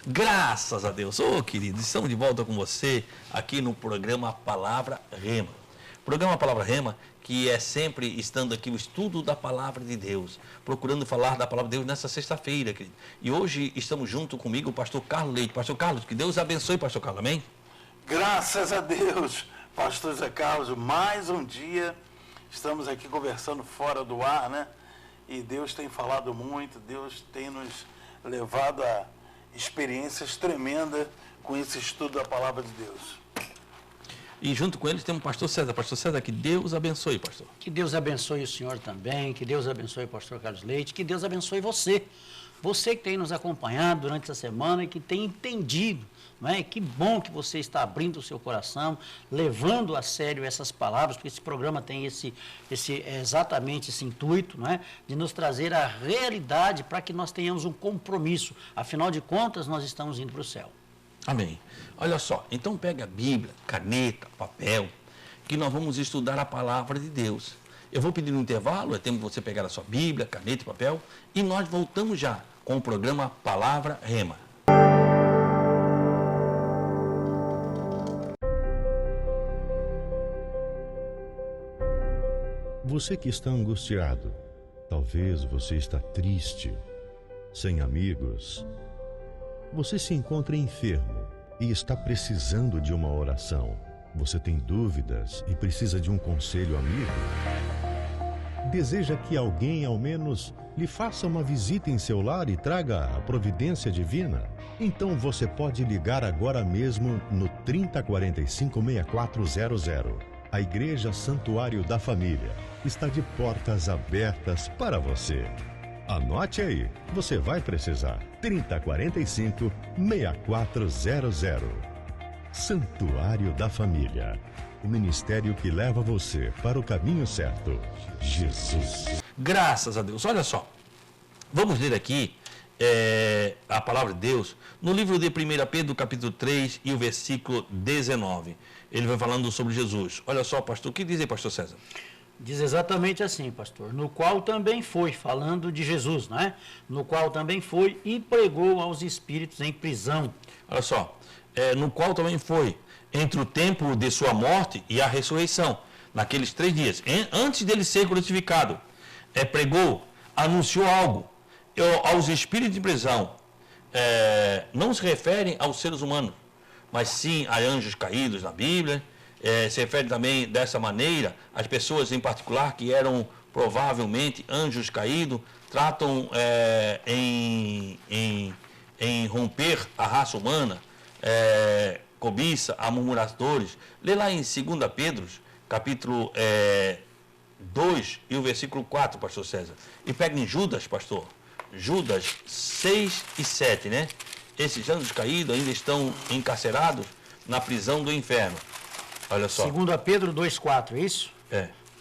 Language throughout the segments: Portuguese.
Graças a Deus. Querido, estamos de volta com você aqui no programa Palavra Rema. Programa Palavra Rema, que é sempre estando aqui o estudo da Palavra de Deus, procurando falar da Palavra de Deus nessa sexta-feira, querido. E hoje estamos junto comigo o pastor Carlos Leite. Pastor Carlos, que Deus abençoe, pastor Carlos, amém? Graças a Deus, pastor Zé Carlos, mais um dia, estamos aqui conversando fora do ar, né? E Deus tem falado muito, Deus tem nos levado a experiências tremendas com esse estudo da Palavra de Deus. E junto com eles temos o pastor César. Pastor César, que Deus abençoe, pastor. Que Deus abençoe o senhor também, que Deus abençoe o pastor Carlos Leite, que Deus abençoe você. Você que tem nos acompanhado durante essa semana e que tem entendido, não é? Que bom que você está abrindo o seu coração, levando a sério essas palavras, porque esse programa tem exatamente esse intuito, não é? De nos trazer a realidade para que nós tenhamos um compromisso. Afinal de contas, nós estamos indo para o céu. Amém. Olha só, então pega a Bíblia, caneta, papel, que nós vamos estudar a Palavra de Deus. Eu vou pedir um intervalo, é tempo de você pegar a sua Bíblia, caneta e papel, e nós voltamos já com o programa Palavra Rema. Você que está angustiado, talvez você está triste, sem amigos. Você se encontra enfermo e está precisando de uma oração. Você tem dúvidas e precisa de um conselho amigo? Deseja que alguém, ao menos, lhe faça uma visita em seu lar e traga a providência divina? Então você pode ligar agora mesmo no 3045-6400. A Igreja Santuário da Família está de portas abertas para você. Anote aí, você vai precisar. 3045-6400. Santuário da Família. O ministério que leva você para o caminho certo. Jesus. Graças a Deus. Olha só, vamos ler aqui a palavra de Deus no livro de 1 Pedro, capítulo 3 e o versículo 19. Ele vai falando sobre Jesus. Olha só, pastor, o que diz aí, pastor César? Diz exatamente assim, pastor, no qual também foi, falando de Jesus, não é? No qual também foi e pregou aos espíritos em prisão. Olha só, no qual também foi, entre o tempo de sua morte e a ressurreição, naqueles 3 dias, antes dele ser crucificado, pregou, anunciou algo aos espíritos de prisão. Não se referem aos seres humanos, mas sim a anjos caídos na Bíblia. Se refere também dessa maneira às pessoas em particular que eram provavelmente anjos caídos, tratam em romper a raça humana, cobiça a murmuradores. Lê lá em 2 Pedro, capítulo 2 e o versículo 4, pastor César. E pega em Judas, pastor, Judas 6 e 7, né? Esses anjos caídos ainda estão encarcerados na prisão do inferno. Olha só. 2 Pedro 2,4, é isso?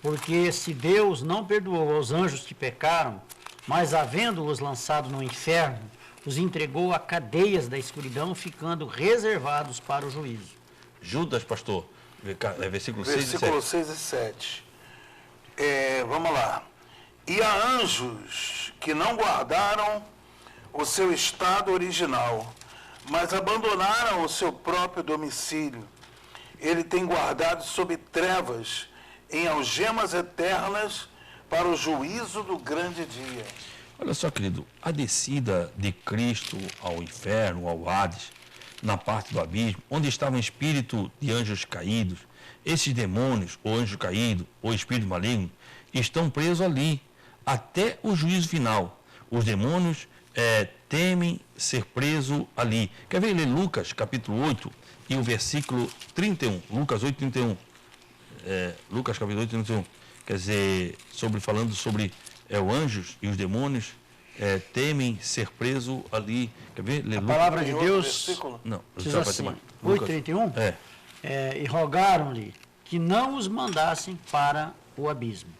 Porque se Deus não perdoou aos anjos que pecaram, mas havendo-os lançado no inferno, os entregou a cadeias da escuridão, ficando reservados para o juízo. Judas, pastor, versículo 6 e 7. Versículo 6 e 7. Vamos lá. E há anjos que não guardaram o seu estado original, mas abandonaram o seu próprio domicílio. Ele tem guardado sob trevas, em algemas eternas, para o juízo do grande dia. Olha só, querido, a descida de Cristo ao inferno, ao Hades, na parte do abismo, onde estava um espírito de anjos caídos, esses demônios, ou anjo caído, ou espírito maligno, estão presos ali, até o juízo final. Os demônios temem ser presos ali. Quer ver ler Lucas, capítulo 8, e o versículo 31, Lucas 8, 31. Lucas capítulo 8, 31. Quer dizer, falando sobre os anjos e os demônios temem ser presos ali. Quer ver? A palavra de Deus não, diz assim, 8, 31? E rogaram-lhe que não os mandassem para o abismo.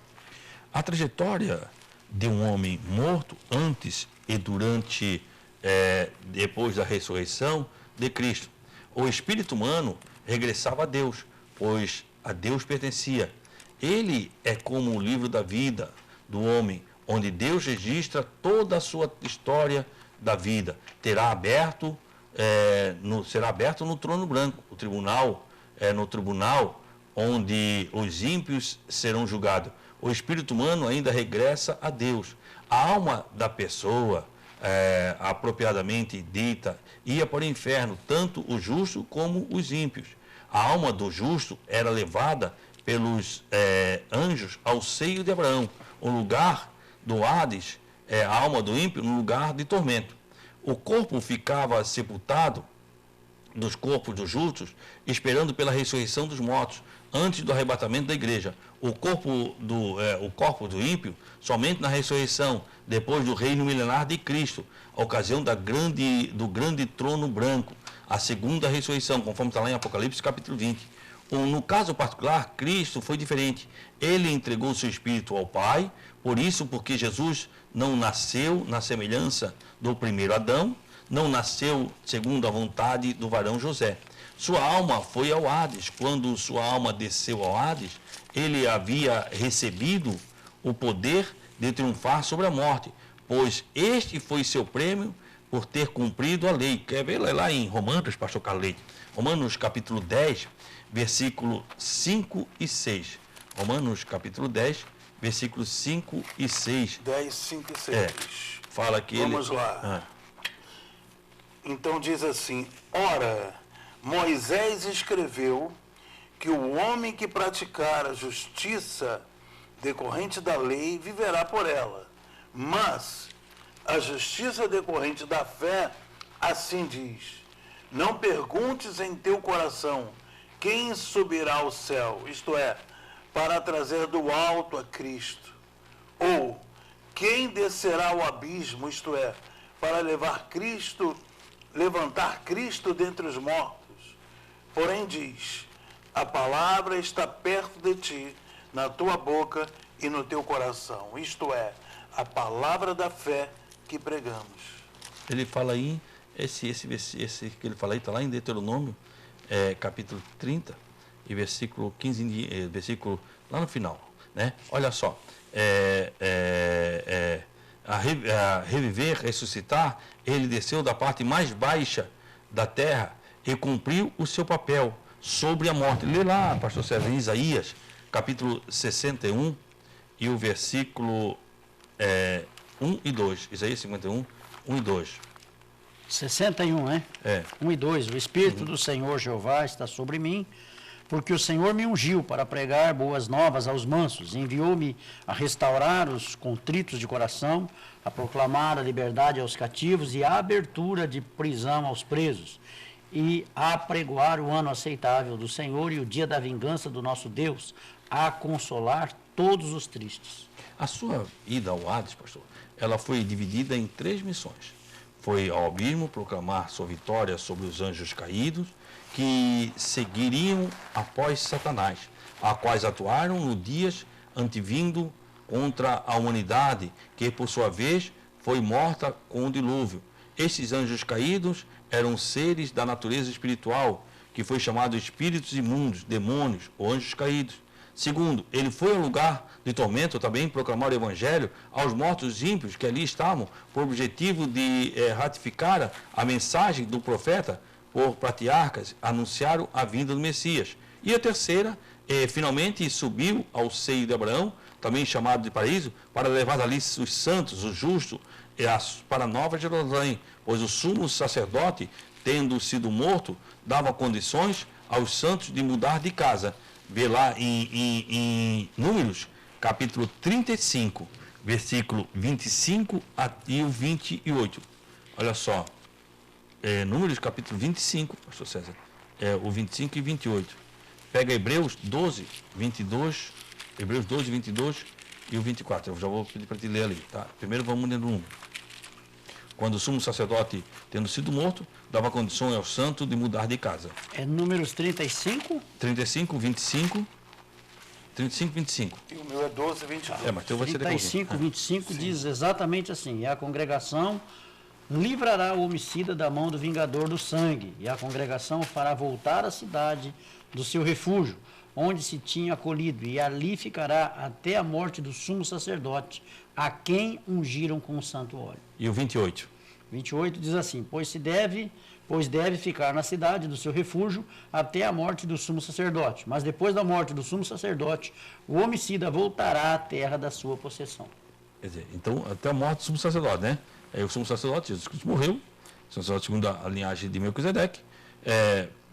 A trajetória de um homem morto antes e durante, depois da ressurreição de Cristo. O espírito humano regressava a Deus, pois a Deus pertencia. Ele é como o livro da vida do homem, onde Deus registra toda a sua história da vida. Terá aberto será aberto no trono branco, no tribunal onde os ímpios serão julgados. O espírito humano ainda regressa a Deus. A alma da pessoa, apropriadamente dita, ia para o inferno, tanto o justo como os ímpios. A alma do justo era levada pelos anjos ao seio de Abraão, o lugar do Hades, a alma do ímpio, no lugar de tormento. O corpo ficava sepultado dos corpos dos justos, esperando pela ressurreição dos mortos, antes do arrebatamento da igreja. O corpo do ímpio, somente na ressurreição, depois do reino milenar de Cristo, a ocasião do grande trono branco, a segunda ressurreição, conforme está lá em Apocalipse capítulo 20. No caso particular, Cristo foi diferente. Ele entregou o seu Espírito ao Pai, porque Jesus não nasceu na semelhança do primeiro Adão, não nasceu segundo a vontade do varão José. Sua alma foi ao Hades. Quando sua alma desceu ao Hades, ele havia recebido o poder de triunfar sobre a morte, pois este foi seu prêmio por ter cumprido a lei. Quer ver lá em Romanos, pastor Carlos Leite? Romanos capítulo 10, versículo 5 e 6. Romanos capítulo 10, versículos 5 e 6. 10, 5 e 6. Fala que Vamos lá. Então diz assim: ora, Moisés escreveu que o homem que praticar a justiça decorrente da lei viverá por ela. Mas a justiça decorrente da fé, assim diz: não perguntes em teu coração quem subirá ao céu, isto é, para trazer do alto a Cristo, ou quem descerá ao abismo, isto é, para levantar Cristo dentre os mortos. Porém diz: a palavra está perto de ti, na tua boca e no teu coração, isto é, a palavra da fé que pregamos. Ele fala aí, esse que ele fala aí, está lá em Deuteronômio, capítulo 30, e versículo 15, versículo lá no final, né? Olha só, a reviver, ressuscitar, ele desceu da parte mais baixa da terra e cumpriu o seu papel sobre a morte. Lê lá, pastor César, em Isaías, capítulo 61, e o versículo 1 e 2. Isaías 51, 1 e 2. 61, né? 1 e 2. O Espírito do Senhor Jeová está sobre mim, porque o Senhor me ungiu para pregar boas novas aos mansos, enviou-me a restaurar os contritos de coração, a proclamar a liberdade aos cativos e a abertura de prisão aos presos, e a apregoar o ano aceitável do Senhor e o dia da vingança do nosso Deus, a consolar todos os tristes. A sua ida ao Hades, pastor, ela foi dividida em 3 missões. Foi ao abismo proclamar sua vitória sobre os anjos caídos, que seguiriam após Satanás, a quais atuaram no dias antevindo contra a humanidade, que por sua vez foi morta com o dilúvio. Estes anjos caídos eram seres da natureza espiritual, que foi chamado espíritos imundos, demônios ou anjos caídos. Segundo, ele foi ao lugar de tormento também proclamar o evangelho aos mortos ímpios que ali estavam, por objetivo de ratificar a mensagem do profeta por patriarcas, anunciaram a vinda do Messias. E a terceira, finalmente subiu ao seio de Abraão, também chamado de paraíso, para levar dali os santos, os justos, para a Nova Jerusalém, pois o sumo sacerdote, tendo sido morto, dava condições aos santos de mudar de casa. Vê lá em Números, capítulo 35, versículo 25 e o 28. Olha só, Números, capítulo 25, pastor César, o 25 e 28. Pega Hebreus 12, 22, Hebreus 12, 22 e o 24. Eu já vou pedir para te ler ali, tá? Primeiro vamos lendo um. Quando o sumo sacerdote, tendo sido morto, dava condição ao santo de mudar de casa. É Números 35? 35, 25, 35, 25. E o meu é 12, 22. Mas então vai ser 35, 25 diz exatamente assim: e a congregação livrará o homicida da mão do vingador do sangue, e a congregação fará voltar a cidade do seu refúgio, onde se tinha acolhido, e ali ficará até a morte do sumo sacerdote, a quem ungiram com o santo óleo. E o 28? 28 diz assim: pois deve ficar na cidade do seu refúgio até a morte do sumo sacerdote. Mas depois da morte do sumo sacerdote, o homicida voltará à terra da sua possessão. Quer dizer, então, até a morte do sumo sacerdote, né? Aí o sumo sacerdote, Jesus Cristo morreu, o sumo sacerdote segundo a linhagem de Melquisedeque.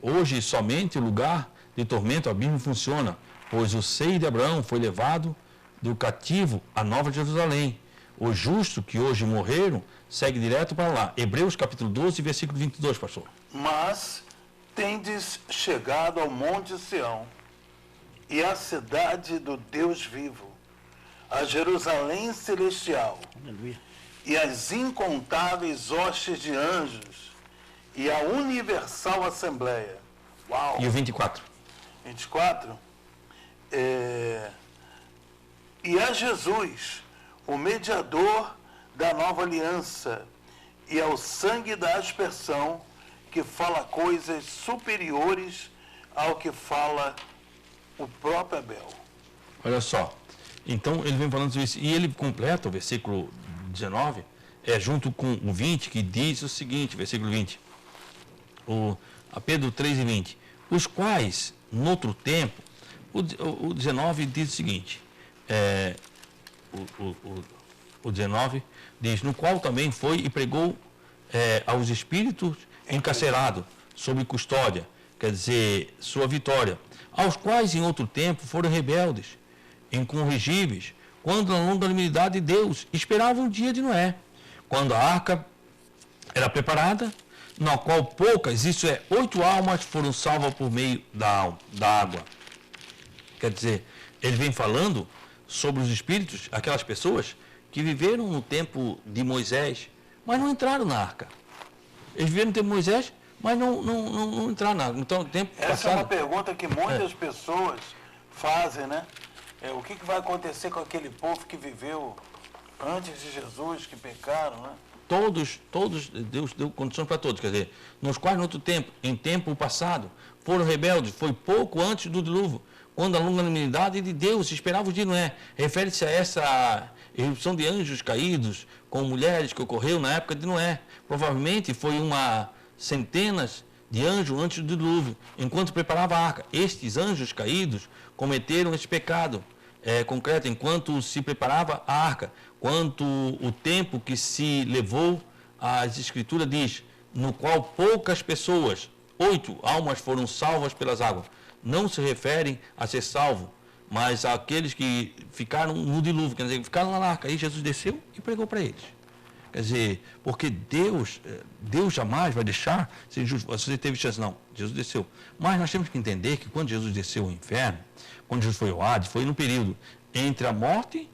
Hoje, somente o lugar de tormento abismo funciona, pois o seio de Abraão foi levado do cativo à Nova Jerusalém. O justo que hoje morreram segue direto para lá. Hebreus capítulo 12, versículo 22, pastor. Mas tendes chegado ao monte Sião e à cidade do Deus vivo, a Jerusalém celestial, Aleluia. e as incontáveis hostes de anjos e a universal assembleia. Uau! E o 24? 24. E a Jesus, o mediador da nova aliança, e ao sangue da aspersão, que fala coisas superiores ao que fala o próprio Abel. Olha só. Então, ele vem falando isso. E ele completa o versículo 19, junto com o 20, que diz o seguinte, versículo 20. A Pedro 3 e 20. Os quais, noutro tempo, o 19 diz o seguinte, o 19 diz, no qual também foi e pregou aos espíritos encarcerados, sob custódia, quer dizer, sua vitória, aos quais em outro tempo foram rebeldes, incorrigíveis, quando na longanimidade de Deus esperavam o dia de Noé, quando a arca era preparada, na qual poucas, 8 almas foram salvas por meio da água. Quer dizer, ele vem falando sobre os espíritos, aquelas pessoas que viveram no tempo de Moisés, mas não entraram na arca. Eles viveram no tempo de Moisés, mas não entraram na arca. Então, tempo Essa passado, é uma pergunta que muitas pessoas fazem, né? O que vai acontecer com aquele povo que viveu antes de Jesus, que pecaram, né? Todos, Deus deu condições para todos, quer dizer, nos quais no outro tempo, em tempo passado, foram rebeldes, foi pouco antes do dilúvio, quando a longanimidade de Deus esperava o dia de Noé. Refere-se a essa erupção de anjos caídos com mulheres que ocorreu na época de Noé. Provavelmente foi uma centenas de anjos antes do dilúvio, enquanto preparava a arca. Estes anjos caídos cometeram esse pecado concreto, enquanto se preparava a arca. Quanto o tempo que se levou, as Escrituras diz, no qual poucas pessoas, 8 almas foram salvas pelas águas. Não se referem a ser salvo, mas àqueles que ficaram no dilúvio, quer dizer, ficaram na arca. Aí Jesus desceu e pregou para eles. Quer dizer, porque Deus jamais vai deixar ser injusto. Você teve chance, não. Jesus desceu. Mas nós temos que entender que quando Jesus desceu ao inferno, quando Jesus foi ao Hades, foi no período entre a morte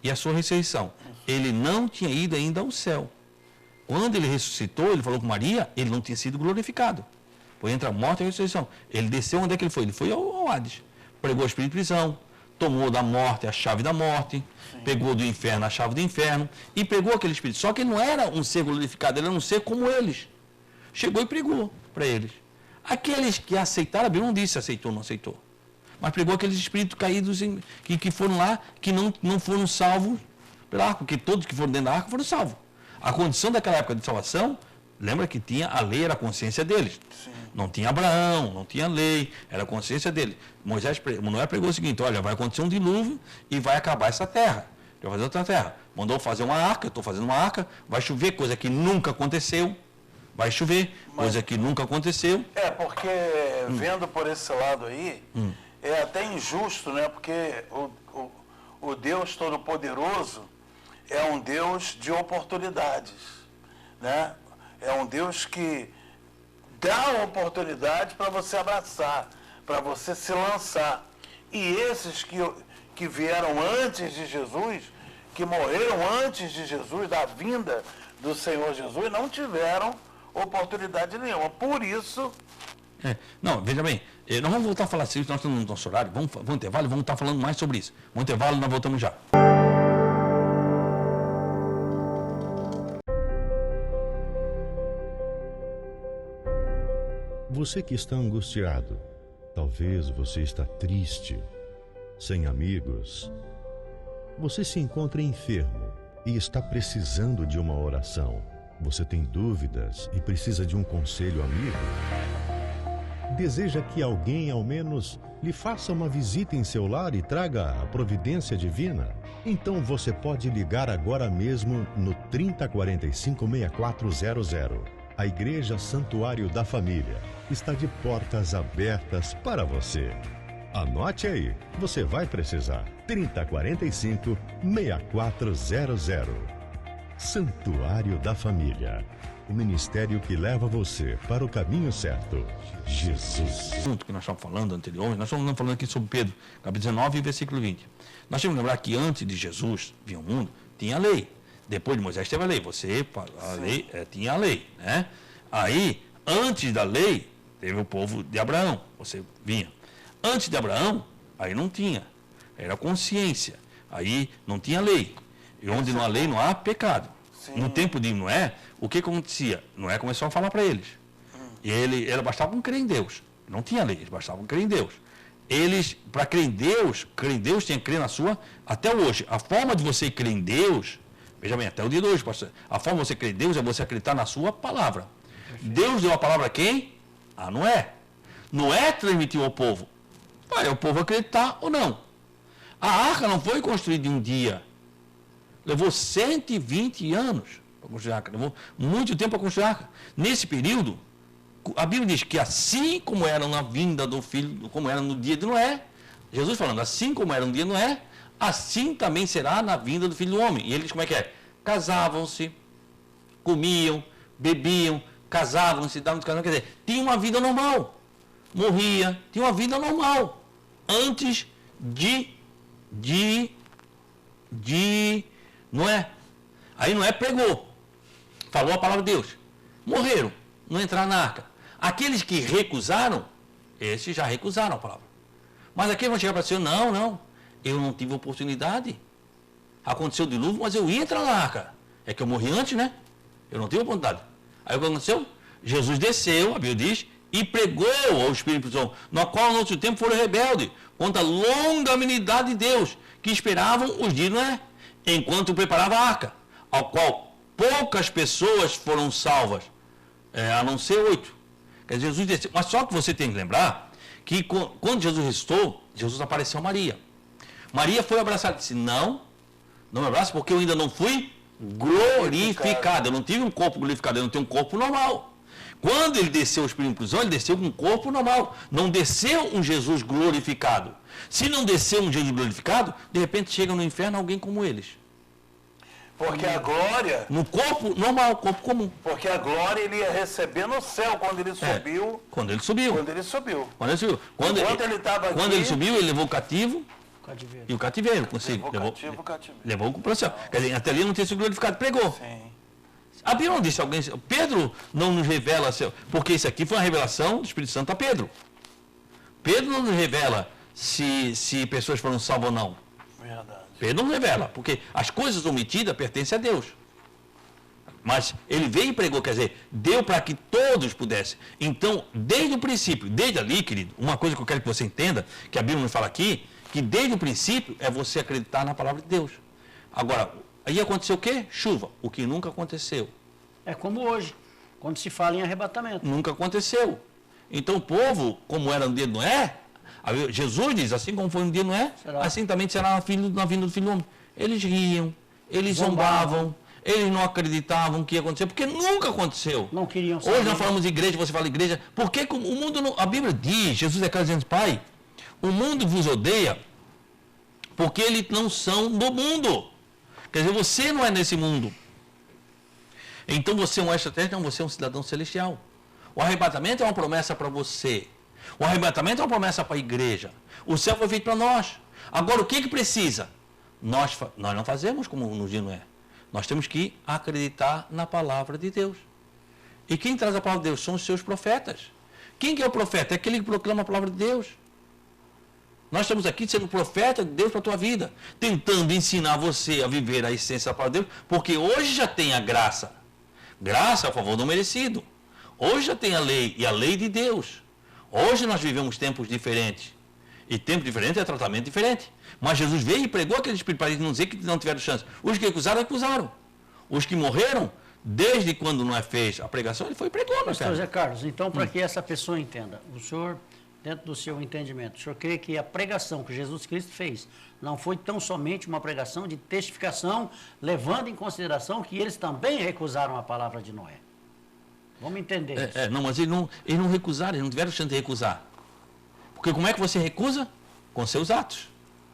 e a sua ressurreição. Ele não tinha ido ainda ao céu. Quando ele ressuscitou, ele falou com Maria, ele não tinha sido glorificado. Foi entre a morte e a ressurreição. Ele desceu, onde é que ele foi? Ele foi ao Hades. Pregou o espírito de prisão, tomou da morte a chave da morte, pegou do inferno a chave do inferno e pregou aquele espírito. Só que ele não era um ser glorificado, ele era um ser como eles. Chegou e pregou para eles. Aqueles que aceitaram, a Bíblia não disse se aceitou ou não aceitou. Mas pregou aqueles espíritos caídos que foram lá, que não foram salvos pela arca, porque todos que foram dentro da arca foram salvos. A condição daquela época de salvação, lembra que tinha a lei, era a consciência deles. Sim. Não tinha Abraão, não tinha lei, era a consciência deles. Noé pregou o seguinte, olha, vai acontecer um dilúvio e vai acabar essa terra. Vai fazer outra terra. Mandou fazer uma arca, eu estou fazendo uma arca, vai chover, coisa que nunca aconteceu. Vai chover, coisa que nunca aconteceu. Porque vendo por esse lado aí, é até injusto, né? Porque o Deus Todo-Poderoso é um Deus de oportunidades, né? É um Deus que dá oportunidade para você abraçar, para você se lançar. E esses que vieram antes de Jesus, que morreram antes de Jesus, da vinda do Senhor Jesus, não tiveram oportunidade nenhuma. Por isso... Não, veja bem, nós vamos voltar a falar sobre isso, nós estamos no nosso horário, vamos intervalo e vamos estar falando mais sobre isso. No intervalo nós voltamos já. Você que está angustiado, talvez você está triste, sem amigos. Você se encontra enfermo e está precisando de uma oração. Você tem dúvidas e precisa de um conselho amigo? Deseja que alguém, ao menos, lhe faça uma visita em seu lar e traga a providência divina? Então você pode ligar agora mesmo no 3045-6400. A Igreja Santuário da Família está de portas abertas para você. Anote aí, você vai precisar. 3045-6400. Santuário da Família. O ministério que leva você para o caminho certo. Jesus. Que nós estávamos falando anteriormente, nós estamos falando aqui sobre Pedro, capítulo 19, versículo 20. Nós temos que lembrar que antes de Jesus vir ao mundo, tinha a lei. Depois de Moisés teve a lei. Tinha a lei, né? Aí, antes da lei, teve o povo de Abraão. Você vinha. Antes de Abraão, aí não tinha. Era consciência. Aí não tinha lei. E onde não há lei, não há pecado. Sim. No tempo de Noé, o que acontecia? Noé começou a falar para eles. E eles bastavam crer em Deus. Não tinha lei, eles bastavam crer em Deus. Eles, para crer em Deus tinha que crer na sua, até hoje. A forma de você crer em Deus, veja bem, até o dia de hoje, pastor, a forma de você crer em Deus é você acreditar na sua palavra. Perfeito. Deus deu a palavra a quem? A Noé. Noé transmitiu ao povo. Vai o povo acreditar ou não. A arca não foi construída em um dia. Levou 120 anos para construir a arca. Levou muito tempo para construir a arca. Nesse período, a Bíblia diz que assim como era na vinda do filho, como era no dia de Noé, Jesus falando, assim como era no dia de Noé, assim também será na vinda do Filho do Homem. E eles, como é que é? Casavam-se, comiam, bebiam, casavam-se, davam de casamento. Quer dizer, tinha uma vida normal. Morria, tinha uma vida normal. Antes de Noé. Aí Noé pregou, falou a palavra de Deus. Morreram, não entraram na arca. Aqueles que recusaram, esses já recusaram a palavra. Mas aqueles vão chegar para dizer, não, eu não tive oportunidade. Aconteceu o dilúvio, mas eu ia entrar na arca. É que eu morri antes, né? Eu não tive oportunidade. Aí o que aconteceu? Jesus desceu, a Bíblia diz, e pregou ao Espírito Santo, no qual no outro tempo foram rebeldes, contra a longanimidade de Deus, que esperavam os dias, não é? Enquanto preparava a arca, ao qual poucas pessoas foram salvas, a não ser 8. Quer dizer, Jesus desceu. Mas só que você tem que lembrar que quando Jesus ressuscitou, Jesus apareceu a Maria. Maria foi abraçada e disse, não me abraça porque eu ainda não fui glorificado. Eu não tive um corpo glorificado, eu não tenho um corpo normal. Quando ele desceu o Espírito Santo, ele desceu com um corpo normal. Não desceu um Jesus glorificado. Se não desceu um Jesus glorificado, de repente chega no inferno alguém como eles. Porque a glória... No corpo normal, corpo comum. Porque a glória ele ia receber no céu quando ele subiu. Quando ele subiu. Quando ele subiu. Quando ele estava aqui... Quando ele subiu, ele levou o cativo Cativeiro. E o cativeiro consigo. Levou para o céu. Quer dizer, até ali não tinha sido glorificado, pregou. Sim. A Bíblia não disse alguém... Pedro não nos revela... Porque isso aqui foi uma revelação do Espírito Santo a Pedro. Pedro não nos revela se pessoas foram salvas ou não. Verdade. Pedro não revela, porque as coisas omitidas pertencem a Deus. Mas ele veio e pregou, quer dizer, deu para que todos pudessem. Então, desde o princípio, desde ali, querido, uma coisa que eu quero que você entenda, que a Bíblia nos fala aqui, que desde o princípio é você acreditar na palavra de Deus. Agora, aí aconteceu o quê? Chuva, o que nunca aconteceu. É como hoje, quando se fala em arrebatamento. Nunca aconteceu. Então o povo, como era no dia de Noé, Jesus diz, assim como foi no dia de Noé, assim também será na vinda do Filho do Homem. Eles riam, eles zombavam, eles não acreditavam que ia acontecer, porque nunca aconteceu. Não queriam saber. Hoje nós falamos de igreja, você fala igreja, porque o mundo não... A Bíblia diz, Jesus é claro dizendo, Pai, o mundo vos odeia porque eles não são do mundo. Quer dizer, você não é nesse mundo. Então você é um extraterrestre, não, você é um cidadão celestial. O arrebatamento é uma promessa para você. O arrebatamento é uma promessa para a igreja. O céu foi feito para nós. Agora, o que precisa? Nós não fazemos como no dia Noé. Nós temos que acreditar na palavra de Deus. E quem traz a palavra de Deus são os seus profetas. Quem que é o profeta? É aquele que proclama a palavra de Deus. Nós estamos aqui sendo profeta de Deus para a tua vida. Tentando ensinar você a viver a essência da palavra de Deus. Porque hoje já tem a graça. Graça a favor do merecido. Hoje já tem a lei e a lei de Deus. Hoje nós vivemos tempos diferentes. E tempo diferente é tratamento diferente. Mas Jesus veio e pregou aquele espírito para não dizer que não tiveram chance. Os que acusaram, acusaram. Os que morreram, Desde quando Noé fez a pregação, ele foi e pregou no Pastor inferno. Zé Carlos, então, para que essa pessoa entenda, o senhor, dentro do seu entendimento, o senhor crê que a pregação que Jesus Cristo fez não foi tão somente uma pregação de testificação, levando em consideração que eles também recusaram a palavra de Noé? Vamos entender isso. Não, mas eles não recusaram, eles não tiveram chance de recusar. Porque como é que você recusa? Com seus atos.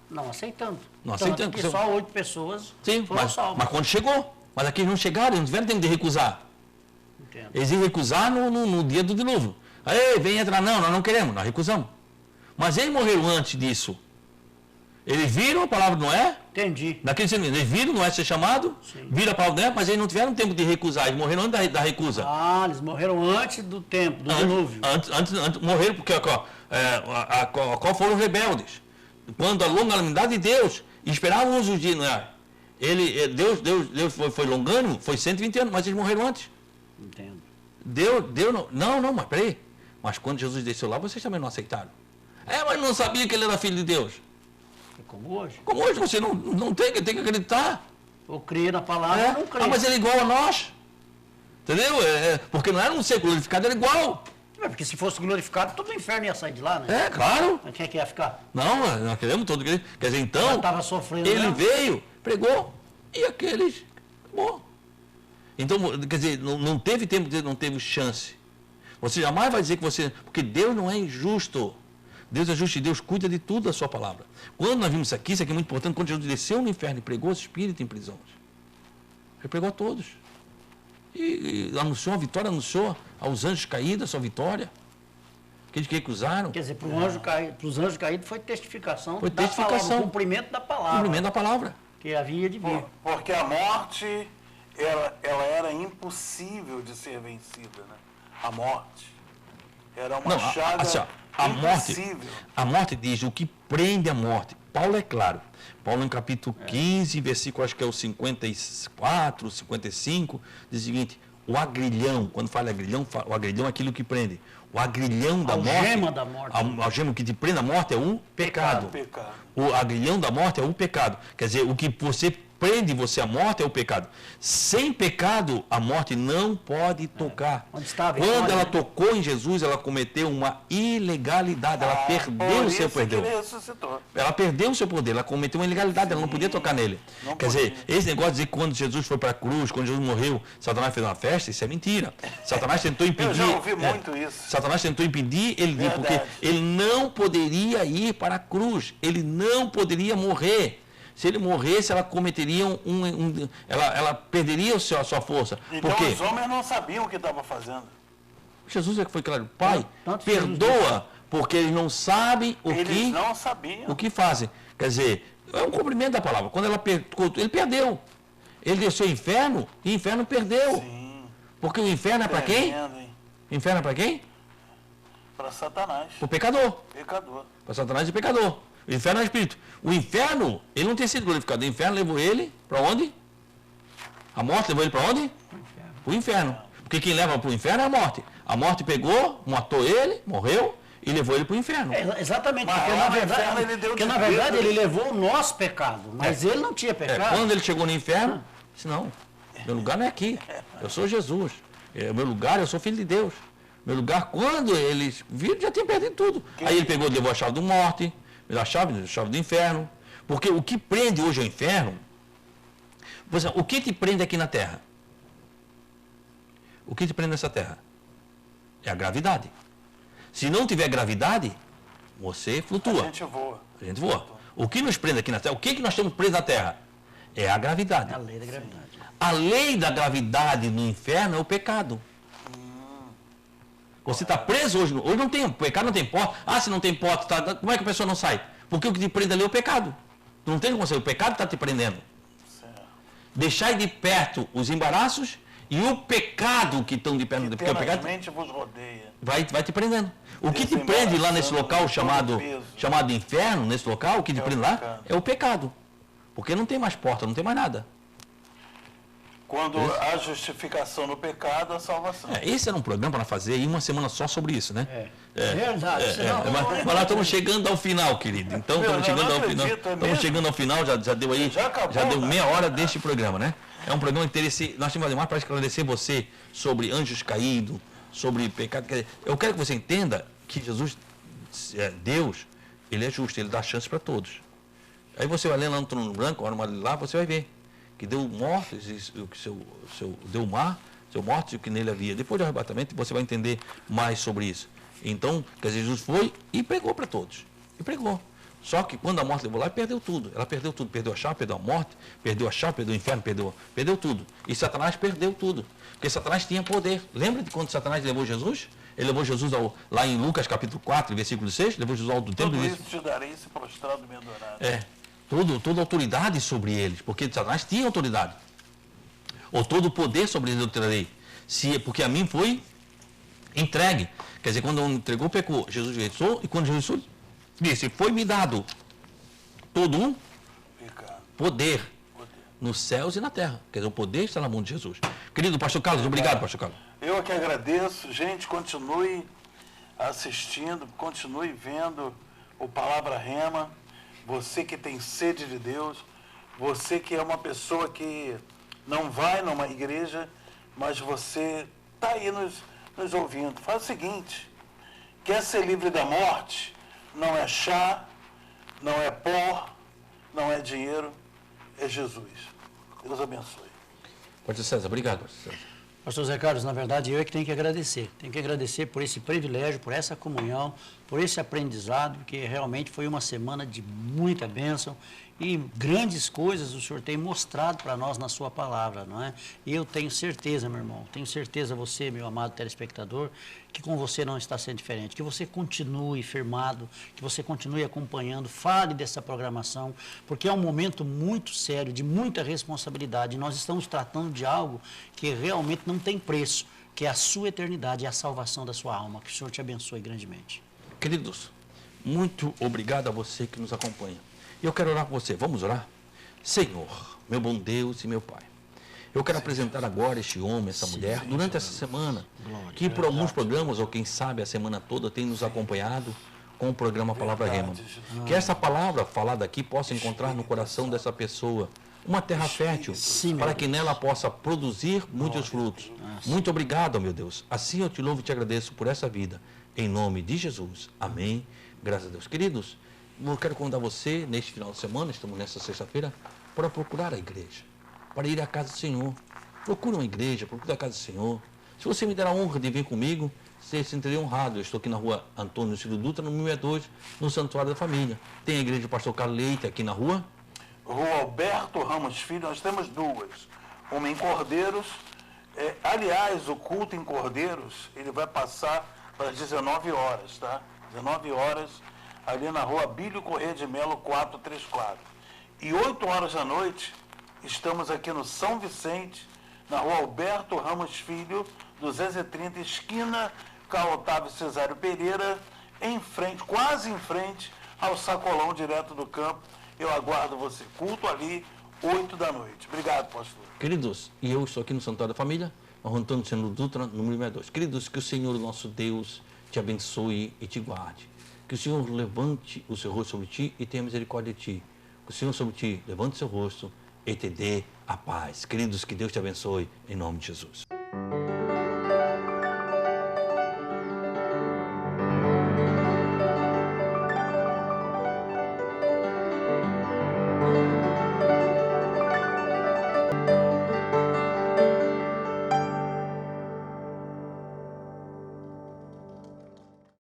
Não aceitando. Não Tanto aceitando. que só 8 pessoas Sim, foram mas salvas. quando chegou. Mas aqueles não chegaram, eles não tiveram tempo de recusar. Entendo. Eles iam recusar no dia do dilúvio. Aí, vem entrar. Não, nós não queremos, nós recusamos. Mas eles morreram antes disso. Eles viram a palavra de Noé, Entendi. naquele sentido, eles viram Noé ser chamado, Sim. viram a palavra de Noé, mas eles não tiveram tempo de recusar, eles morreram antes da recusa. Ah, eles morreram antes do tempo, do dilúvio. Antes morreram porque qual foram os rebeldes? Quando a longanimidade de Deus, esperavam os dias, não é? Deus foi longânimo, foi 120 anos, mas eles morreram antes. Entendo. Deus não, mas peraí. Mas quando Jesus desceu lá, vocês também não aceitaram. Mas não sabia que ele era filho de Deus. É como hoje. Como hoje você não tem que acreditar. Ou cria na palavra ou não crê. Mas ele é igual a nós. Entendeu? Porque não era um ser glorificado, era igual. Porque se fosse glorificado, todo o inferno ia sair de lá, né? Claro. Mas quem é que ia ficar? Não, nós queremos todo. Quer dizer, então, Já estava sofrendo. ele né? veio, pregou, e aqueles, acabou. Então, quer dizer, não teve tempo, não teve chance. Você jamais vai dizer que você... Porque Deus não é injusto. Deus é justo e Deus cuida de tudo da sua palavra. Quando nós vimos isso aqui é muito importante, quando Jesus desceu no inferno e pregou os espíritos em prisões. Ele pregou a todos. E anunciou a vitória, anunciou aos anjos caídos a sua vitória. Aqueles que recusaram. Quer dizer, para os anjos caídos foi testificação, Foi da testificação. palavra, o cumprimento da palavra. Cumprimento da palavra. Que havia de vir. Porque a morte, ela era impossível de ser vencida, né? A morte. Era uma chaga impossível. A morte diz o que prende a morte. Paulo é claro. Paulo, em capítulo 15, versículo, acho que é o 54, 55, diz o seguinte: o agrilhão, quando fala agrilhão, o agrilhão é aquilo que prende. O agrilhão da morte. A algema da morte. A algema que te prende a morte é o pecado. O agrilhão da morte é o pecado. Quer dizer, o que você prende você à morte é o pecado. Sem pecado, a morte não pode tocar. Onde estava? Quando ela tocou em Jesus, ela cometeu uma ilegalidade. Ela perdeu o seu poder. Ela perdeu o seu poder. Ela cometeu uma ilegalidade. Ela não podia tocar nele. Quer dizer, esse negócio de dizer que quando Jesus foi para a cruz, quando Jesus morreu, Satanás fez uma festa, isso é mentira. Satanás tentou impedir. Eu já ouvi muito isso. Satanás tentou impedir ele de ir, porque ele não poderia ir para a cruz. Ele não poderia morrer. Se ele morresse, ela cometeria ela perderia a sua força. Então os homens não sabiam o que estava fazendo. Jesus é que foi claro: Pai, perdoa, porque eles não sabem o que fazem. Quer dizer, é um cumprimento da palavra. Quando ele perdeu. Ele desceu ao inferno e o inferno perdeu. Sim. Porque o inferno é para quem? O inferno é para quem? Para Satanás. Para o pecador. Para Satanás e pecador. O inferno é o espírito. O inferno, ele não tem sido glorificado. O inferno levou ele para onde? A morte levou ele para onde? Para o inferno. Porque quem leva para o inferno é a morte. A morte pegou, matou ele, morreu e levou ele para o inferno. Exatamente, porque na verdade ele levou o nosso pecado, mas ele não tinha pecado. Quando ele chegou no inferno, disse: não, meu lugar não é aqui. Eu sou Jesus. Meu lugar, eu sou filho de Deus. Meu lugar, quando eles viram, já tinha perdido tudo. Aí ele pegou e levou a chave da morte. A chave do inferno. Porque o que prende hoje ao inferno, o que te prende aqui na terra? O que te prende nessa terra? É a gravidade. Se não tiver gravidade, você flutua. A gente voa. O que nos prende aqui na terra? O que nós estamos presos na terra? É a gravidade. A lei da gravidade. A lei da gravidade no inferno é o pecado. Você está preso hoje. Hoje não tem, o pecado não tem porta. Se não tem porta, como é que a pessoa não sai? Porque o que te prende ali é o pecado. Tu não tem como sair, o pecado está te prendendo. Certo. Deixai de perto os embaraços e o pecado que estão de perto. Porque o pecado vos rodeia. Vai te prendendo. O que te prende lá nesse local chamado inferno, nesse local, o que te prende lá é o pecado. Porque não tem mais porta, não tem mais nada. Quando há justificação no pecado, a salvação. Esse era um programa para fazer aí uma semana só sobre isso, né? Verdade. Mas nós estamos chegando ao final, querido. Então, estamos chegando ao final. Estamos chegando ao final, já deu aí. Já deu meia hora deste programa, né? É um programa interessante. Nós temos mais para esclarecer você sobre anjos caídos, sobre pecado. Eu quero que você entenda que Jesus, Deus, ele é justo, ele dá chance para todos. Aí você vai ler lá no trono branco, lá você vai ver que deu mortos, deu mar, seu mortos e o que nele havia. Depois do arrebatamento você vai entender mais sobre isso. Então, quer dizer, Jesus foi e pregou para todos. E pregou. Só que quando a morte levou lá, perdeu tudo. Ela perdeu tudo. Perdeu a chave, perdeu a morte, perdeu a chave, perdeu o inferno, perdeu tudo. E Satanás perdeu tudo. Porque Satanás tinha poder. Lembra de quando Satanás levou Jesus? Ele levou Jesus lá em Lucas capítulo 4, versículo 6, levou Jesus ao do templo. Tudo isso te darei se prostrado me adorar. Toda autoridade sobre eles, porque Satanás tinha autoridade. Ou todo o poder sobre eles eu terei. Porque a mim foi entregue. Quer dizer, quando entregou, pecou. Jesus ressuscitou, e quando Jesus disse, foi-me dado todo um poder nos céus e na terra. Quer dizer, o poder está na mão de Jesus. Querido pastor Carlos, obrigado, pastor Carlos. Eu é que agradeço. Gente, continue assistindo, continue vendo o Palavra Rema. Você que tem sede de Deus, você que é uma pessoa que não vai numa igreja, mas você está aí nos ouvindo. Faz o seguinte, quer ser livre da morte? Não é chá, não é pó, não é dinheiro, é Jesus. Deus abençoe. Pastor César, obrigado, pastor César. Pastor Zé Carlos, na verdade, eu é que tenho que agradecer. Tenho que agradecer por esse privilégio, por essa comunhão, por esse aprendizado, que realmente foi uma semana de muita bênção e grandes coisas o Senhor tem mostrado para nós na sua palavra, não é? E eu tenho certeza, meu irmão, tenho certeza você, meu amado telespectador, que com você não está sendo diferente, que você continue firmado, que você continue acompanhando, fale dessa programação, porque é um momento muito sério, de muita responsabilidade. Nós estamos tratando de algo que realmente não tem preço, que é a sua eternidade e a salvação da sua alma. Que o Senhor te abençoe grandemente. Queridos, muito obrigado a você que nos acompanha. E eu quero orar por você. Vamos orar? Senhor, meu bom Deus e meu Pai, eu quero apresentar agora este homem, essa mulher, durante essa semana, que por alguns programas, ou quem sabe a semana toda, tem nos acompanhado com o programa Palavra Rema. Que essa palavra falada aqui possa encontrar no coração dessa pessoa uma terra fértil, para que nela possa produzir muitos frutos. Muito obrigado, meu Deus. Assim eu te louvo e te agradeço por essa vida. Em nome de Jesus. Amém. Graças a Deus. Queridos, eu quero convidar você, neste final de semana, estamos nessa sexta-feira, para procurar a igreja, para ir à casa do Senhor. Procure uma igreja, procure a casa do Senhor. Se você me der a honra de vir comigo, você se sentiria honrado. Eu estou aqui na rua Antônio Ciro Dutra, no 1062, no Santuário da Família. Tem a igreja do pastor Carlos Leite aqui na rua. Rua Alberto Ramos Filho, nós temos duas. Uma em Cordeiros. Aliás, o culto em Cordeiros, ele vai passar para as 19 horas, tá? 19 horas, ali na rua Abílio Corrêa de Melo 434. E 8 horas da noite, estamos aqui no São Vicente, na rua Alberto Ramos Filho, 230, esquina Carlos Otávio Cesário Pereira, em frente, quase em frente ao Sacolão, direto do campo. Eu aguardo você. Culto ali, 8 da noite. Obrigado, pastor. Queridos, e eu estou aqui no Santuário da Família, na rua Antônio Ciro Dutra, número 62. Queridos, que o Senhor, nosso Deus, te abençoe e te guarde. Que o Senhor levante o seu rosto sobre ti e tenha misericórdia de ti. Que o Senhor sobre ti levante o seu rosto e te dê a paz. Queridos, que Deus te abençoe em nome de Jesus.